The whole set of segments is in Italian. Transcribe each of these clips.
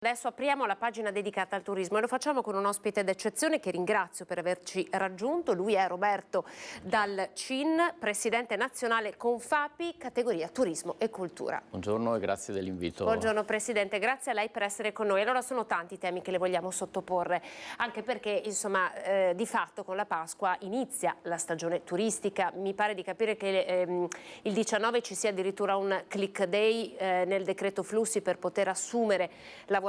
Adesso apriamo la pagina dedicata al turismo e lo facciamo con un ospite d'eccezione che ringrazio per averci raggiunto. Lui è Roberto Dal Cin, presidente nazionale Confapi, categoria turismo e cultura. Buongiorno e grazie dell'invito. Buongiorno Presidente, grazie a lei per essere con noi. Allora sono tanti i temi che le vogliamo sottoporre, anche perché insomma di fatto con la Pasqua inizia la stagione turistica. Mi pare di capire che il 19 ci sia addirittura un click day nel decreto flussi per poter assumere lavoratori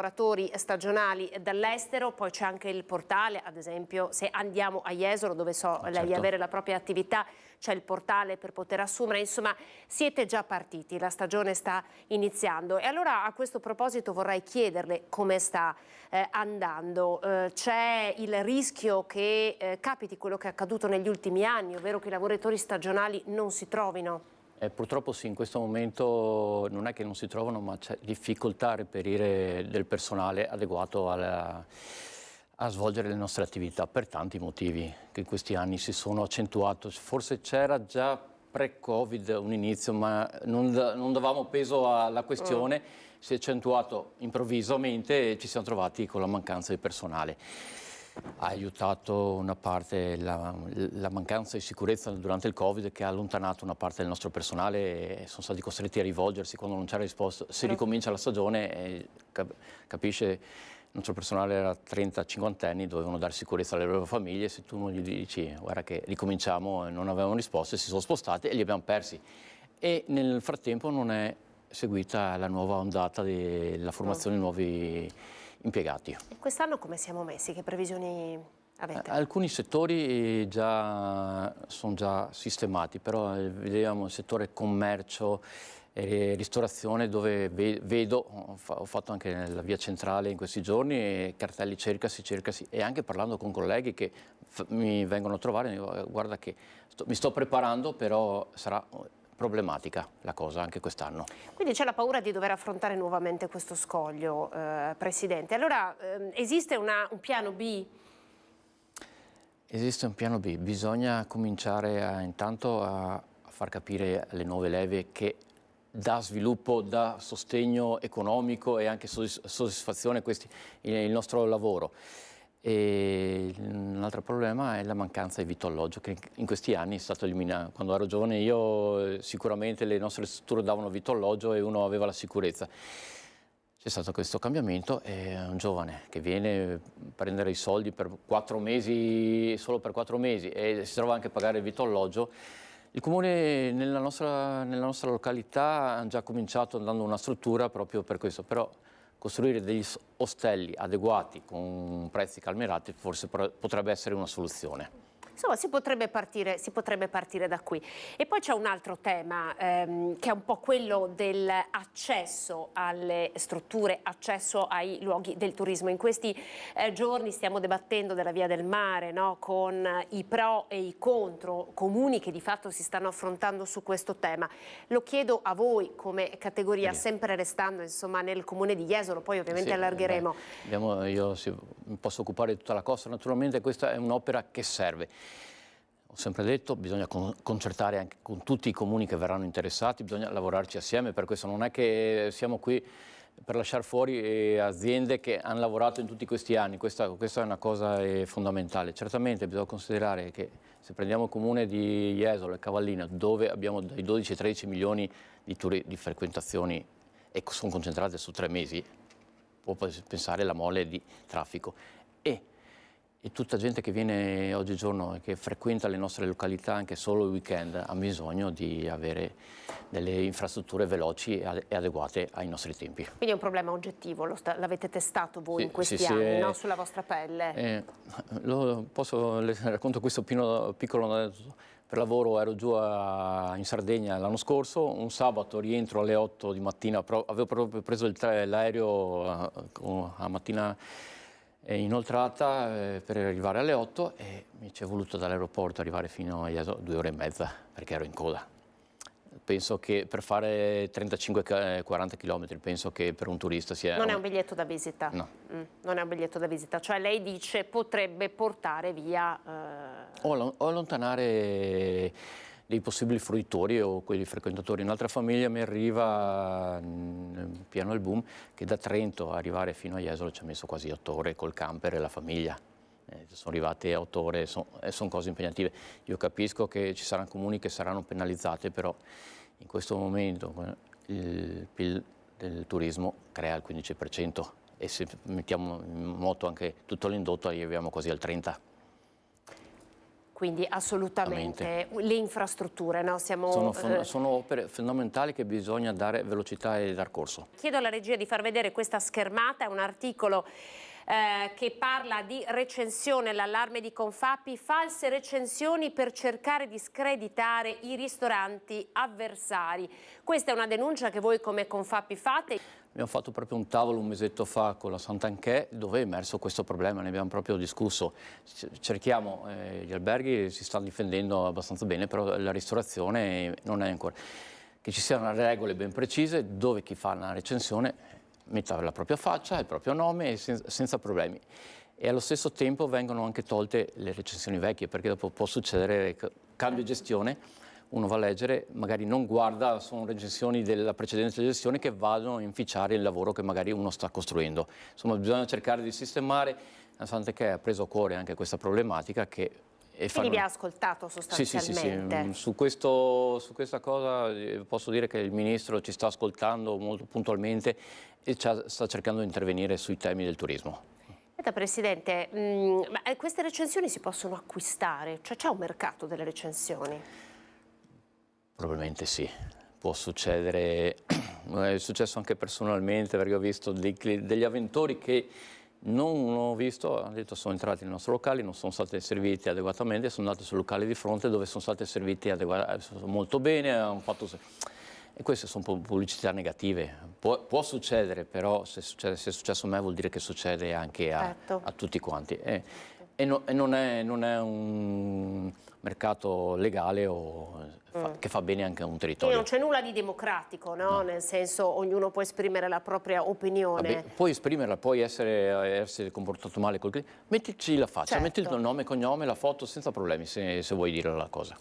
stagionali dall'estero. Poi c'è anche il portale, ad esempio se andiamo a Jesolo, dove so lei di avere la propria attività, c'è il portale per poter assumere. Insomma, siete già partiti, la stagione sta iniziando. E allora a questo proposito vorrei chiederle come sta andando. C'è il rischio che capiti quello che è accaduto negli ultimi anni, ovvero che i lavoratori stagionali non si trovino? Purtroppo sì, in questo momento non è che non si trovano, ma c'è difficoltà a reperire del personale adeguato a svolgere le nostre attività per tanti motivi che in questi anni si sono accentuati. Forse c'era già pre-Covid un inizio, ma non davamo peso alla questione, si è accentuato improvvisamente e ci siamo trovati con la mancanza di personale. Ha aiutato una parte la mancanza di sicurezza durante il Covid, che ha allontanato una parte del nostro personale e sono stati costretti a rivolgersi quando non c'era risposta. Si ricomincia la stagione e capisce, il nostro personale era 30-50 anni, dovevano dare sicurezza alle loro famiglie. Se tu non gli dici guarda che ricominciamo e non avevano risposte, si sono spostati e li abbiamo persi. E nel frattempo non è seguita la nuova ondata della formazione di nuovi impiegati. E quest'anno come siamo messi? Che previsioni avete? Alcuni settori sono già sistemati, però vediamo il settore commercio e ristorazione, dove vedo, ho fatto anche nella via centrale in questi giorni, cartelli cercasi, e anche parlando con colleghi che mi vengono a trovare, mi dico, guarda che mi sto preparando, però sarà problematica la cosa anche quest'anno. Quindi c'è la paura di dover affrontare nuovamente questo scoglio, Presidente. Allora esiste un piano B? Esiste un piano B, bisogna cominciare intanto a far capire alle nuove leve che dà sviluppo, dà sostegno economico e anche soddisfazione il nostro lavoro. E un altro problema è la mancanza di vitto alloggio, che in questi anni è stato eliminato. Quando ero giovane io sicuramente le nostre strutture davano vitto alloggio e uno aveva la sicurezza. C'è stato questo cambiamento e un giovane che viene a prendere i soldi per 4 mesi, solo per 4 mesi, e si trova anche a pagare il vitto alloggio. Il Comune nella nostra località ha già cominciato dando una struttura proprio per questo, però costruire degli ostelli adeguati con prezzi calmierati forse potrebbe essere una soluzione. Insomma, si potrebbe partire da qui. E poi c'è un altro tema che è un po' quello dell'accesso alle strutture, accesso ai luoghi del turismo. In questi giorni stiamo dibattendo della Via del Mare, no? Con i pro e i contro, comuni che di fatto si stanno affrontando su questo tema. Lo chiedo a voi come categoria, sempre restando insomma nel comune di Jesolo, poi ovviamente allargheremo. Io mi posso occupare di tutta la costa, naturalmente questa è un'opera che serve. Ho sempre detto, bisogna concertare anche con tutti i comuni che verranno interessati, bisogna lavorarci assieme, per questo non è che siamo qui per lasciare fuori aziende che hanno lavorato in tutti questi anni, questa è una cosa fondamentale. Certamente bisogna considerare che se prendiamo il comune di Jesolo e Cavallina, dove abbiamo dai 12 ai 13 milioni di frequentazioni e sono concentrate su 3 mesi, può pensare alla mole di traffico. E tutta gente che viene oggigiorno e che frequenta le nostre località anche solo il weekend ha bisogno di avere delle infrastrutture veloci e adeguate ai nostri tempi. Quindi è un problema oggettivo, l'avete testato voi in questi anni, no? Sulla vostra pelle? Le racconto questo piccolo aneddoto. Per lavoro ero giù in Sardegna l'anno scorso, un sabato rientro alle 8 di mattina, avevo proprio preso l'aereo a mattina inoltrata per arrivare alle 8 e mi ci è voluto dall'aeroporto arrivare fino a Jesolo 2 ore e mezza perché ero in coda. Penso che per fare 35-40 km, penso che per un turista sia... Non è un biglietto da visita? No. Non è un biglietto da visita, cioè lei dice potrebbe portare via... O allontanare dei possibili fruitori o quelli frequentatori. Un'altra famiglia mi arriva piano il boom, che da Trento arrivare fino a Jesolo ci ha messo quasi 8 ore col camper e la famiglia. Sono arrivate 8 ore, sono cose impegnative. Io capisco che ci saranno comuni che saranno penalizzati, però in questo momento il PIL del turismo crea il 15% e se mettiamo in moto anche tutto l'indotto arriviamo quasi al 30%. Quindi assolutamente le infrastrutture, no? Sono opere fondamentali che bisogna dare velocità e dar corso. Chiedo alla regia di far vedere questa schermata, è un articolo che parla di recensione, l'allarme di Confapi, false recensioni per cercare di screditare i ristoranti avversari. Questa è una denuncia che voi come Confapi fate. Abbiamo fatto proprio un tavolo un mesetto fa con la Santanchè dove è emerso questo problema, ne abbiamo proprio discusso. Cerchiamo, gli alberghi si stanno difendendo abbastanza bene, però la ristorazione non è ancora. Che ci siano regole ben precise dove chi fa una recensione metta la propria faccia, il proprio nome senza problemi. E allo stesso tempo vengono anche tolte le recensioni vecchie, perché dopo può succedere cambio gestione, uno va a leggere, magari non guarda, sono recensioni della precedente gestione che vanno a inficiare il lavoro che magari uno sta costruendo. Insomma, bisogna cercare di sistemare. La Santanchè ha preso a cuore anche questa problematica che... Quindi vi ha ascoltato sostanzialmente. Sì. Su questa cosa posso dire che il Ministro ci sta ascoltando molto puntualmente e sta cercando di intervenire sui temi del turismo. Senta, Presidente, ma queste recensioni si possono acquistare? Cioè c'è un mercato delle recensioni? Probabilmente sì. Può succedere, è successo anche personalmente perché ho visto degli avventori che non ho visto, hanno detto sono entrati nel nostro locale, non sono stati serviti adeguatamente, sono andati sul locale di fronte dove sono stati serviti molto bene, hanno fatto... E queste sono pubblicità negative. Può succedere, però se è successo a me vuol dire che succede anche a tutti quanti. E non è un mercato legale che fa bene anche a un territorio. E non c'è nulla di democratico, no? Nel senso ognuno può esprimere la propria opinione. Vabbè, puoi esprimerla, puoi essere comportato male col cliente. Mettici la faccia, metti il tuo nome, cognome, la foto senza problemi se vuoi dire la cosa.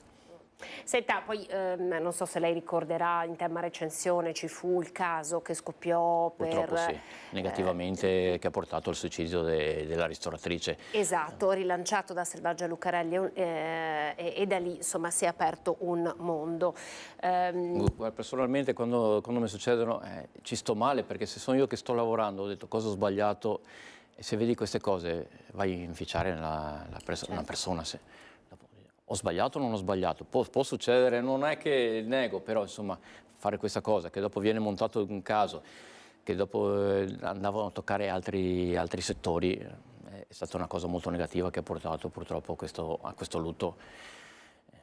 Senta, poi non so se lei ricorderà, in tema recensione ci fu il caso che scoppiò Purtroppo sì, negativamente, che ha portato al suicidio della ristoratrice. Esatto, rilanciato da Selvaggia Lucarelli e da lì insomma si è aperto un mondo. Personalmente quando mi succedono ci sto male perché se sono io che sto lavorando ho detto cosa ho sbagliato e se vedi queste cose vai a inficiare una persona. Ho sbagliato o non ho sbagliato? Può succedere, non è che nego, però insomma fare questa cosa che dopo viene montato un caso, che dopo andavano a toccare altri settori, è stata una cosa molto negativa che ha portato purtroppo a questo lutto.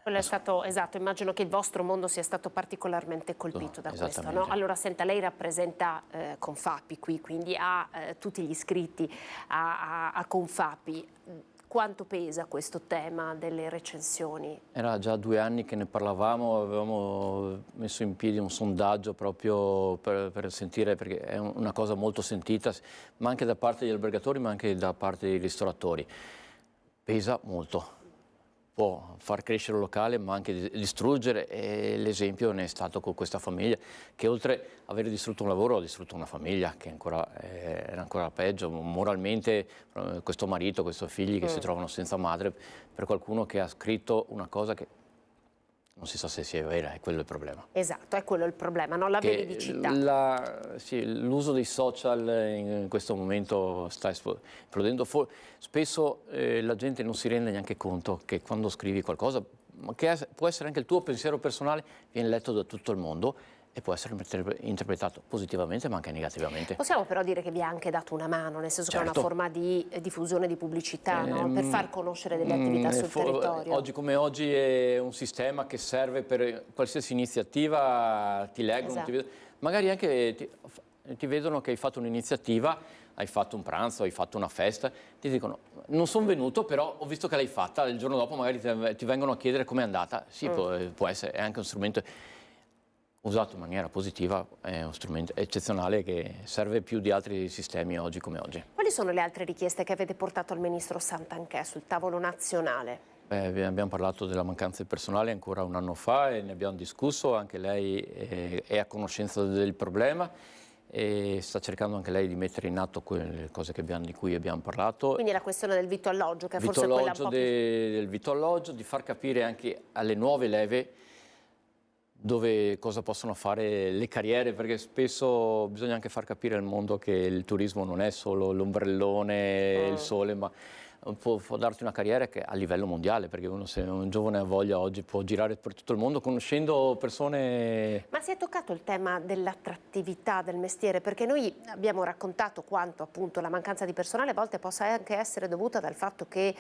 Quello è stato, esatto, immagino che il vostro mondo sia stato particolarmente colpito da questo, no? Allora, senta, lei rappresenta Confapi qui, quindi ha tutti gli iscritti a Confapi. Quanto pesa questo tema delle recensioni? Era già 2 anni che ne parlavamo, avevamo messo in piedi un sondaggio proprio per sentire, perché è una cosa molto sentita, ma anche da parte degli albergatori, ma anche da parte dei ristoratori. Pesa molto. Può far crescere il locale ma anche distruggere e l'esempio ne è stato con questa famiglia che oltre a aver distrutto un lavoro ha distrutto una famiglia che era ancora peggio moralmente, questo marito, questi figli che si trovano senza madre per qualcuno che ha scritto una cosa che non si sa se sia vera, è quello il problema. Esatto, è quello il problema, no? La veridicità. L'uso dei social in questo momento sta esplodendo. Spesso la gente non si rende neanche conto che quando scrivi qualcosa, che può essere anche il tuo pensiero personale, viene letto da tutto il mondo e può essere interpretato positivamente ma anche negativamente. Possiamo però dire che vi ha anche dato una mano, nel senso che è una forma di diffusione di pubblicità, no? Per far conoscere delle attività sul territorio. Oggi come oggi è un sistema che serve per qualsiasi iniziativa, ti leggono, magari anche ti vedono che hai fatto un'iniziativa, hai fatto un pranzo, hai fatto una festa, ti dicono non sono venuto però ho visto che l'hai fatta, il giorno dopo magari ti vengono a chiedere com'è andata. Sì, può essere, è anche un strumento usato in maniera positiva, è uno strumento eccezionale che serve più di altri sistemi oggi come oggi. Quali sono le altre richieste che avete portato al Ministro Santanchè sul tavolo nazionale? Abbiamo parlato della mancanza di personale ancora un anno fa e ne abbiamo discusso, anche lei è a conoscenza del problema e sta cercando anche lei di mettere in atto quelle cose di cui abbiamo parlato. Quindi la questione del vitto alloggio, che forse è quella un po' più... del vitto alloggio, di far capire anche alle nuove leve cosa possono fare le carriere, perché spesso bisogna anche far capire al mondo che il turismo non è solo l'ombrellone, il sole, ma può darti una carriera che a livello mondiale, perché uno, se un giovane ha voglia oggi, può girare per tutto il mondo conoscendo persone. Ma si è toccato il tema dell'attrattività del mestiere, perché noi abbiamo raccontato quanto appunto la mancanza di personale a volte possa anche essere dovuta dal fatto che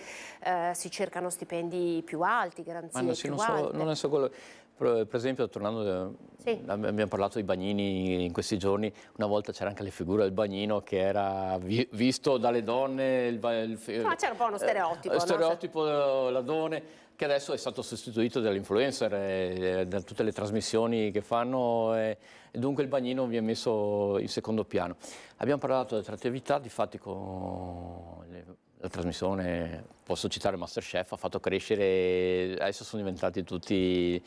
si cercano stipendi più alti, garanzie più alte. Non è solo quello. Per esempio, tornando, Sì. abbiamo parlato dei bagnini in questi giorni, una volta c'era anche la figura del bagnino che era visto dalle donne, c'era un po' uno stereotipo. Lo stereotipo la donne, che adesso è stato sostituito dall'influencer, da tutte le trasmissioni che fanno, e dunque il bagnino viene messo in secondo piano. Abbiamo parlato della attrattività, difatti con la trasmissione, posso citare Masterchef, ha fatto crescere, adesso sono diventati tutti...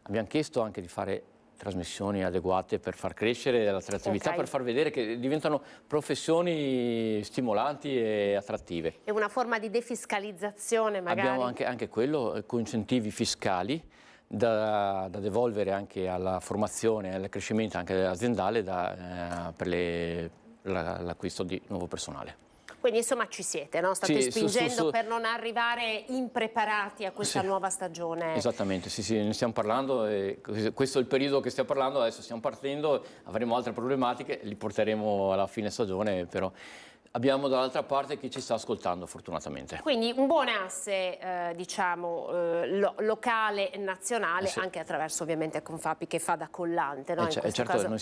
Abbiamo chiesto anche di fare trasmissioni adeguate per far crescere l'attrattività, per far vedere che diventano professioni stimolanti e attrattive. E una forma di defiscalizzazione magari? Abbiamo anche quello, con incentivi fiscali da devolvere anche alla formazione e al crescimento anche aziendale per l'acquisto di nuovo personale. Quindi insomma ci siete, no? State spingendo per non arrivare impreparati a questa nuova stagione. Esattamente, sì, ne stiamo parlando, questo è il periodo che stiamo parlando, adesso stiamo partendo, avremo altre problematiche, li porteremo alla fine stagione, però abbiamo dall'altra parte chi ci sta ascoltando fortunatamente. Quindi un buon asse diciamo locale e nazionale, anche attraverso ovviamente Confapi che fa da collante. No? Certo, caso... noi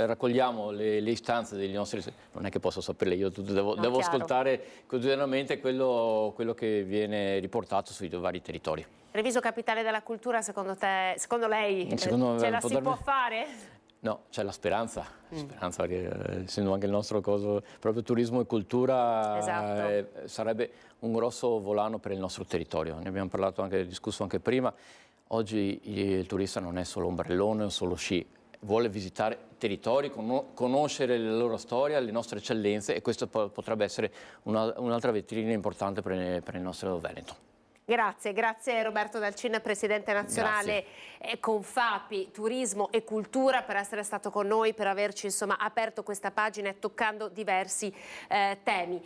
raccogliamo le istanze degli nostri... Non è che posso saperle io, devo ascoltare quotidianamente quello che viene riportato sui vari territori. Treviso capitale della cultura, secondo lei ce la si può fare? No, c'è la speranza, essendo anche il nostro proprio turismo e cultura, sarebbe un grosso volano per il nostro territorio. Ne abbiamo discusso anche prima. Oggi il turista non è solo ombrellone o solo sci, vuole visitare territori, conoscere la loro storia, le nostre eccellenze, e questo potrebbe essere un'altra vetrina importante per il nostro Veneto. Grazie Roberto Dalcin, Presidente nazionale Confapi, Turismo e Cultura, per essere stato con noi, per averci insomma aperto questa pagina e toccando diversi temi.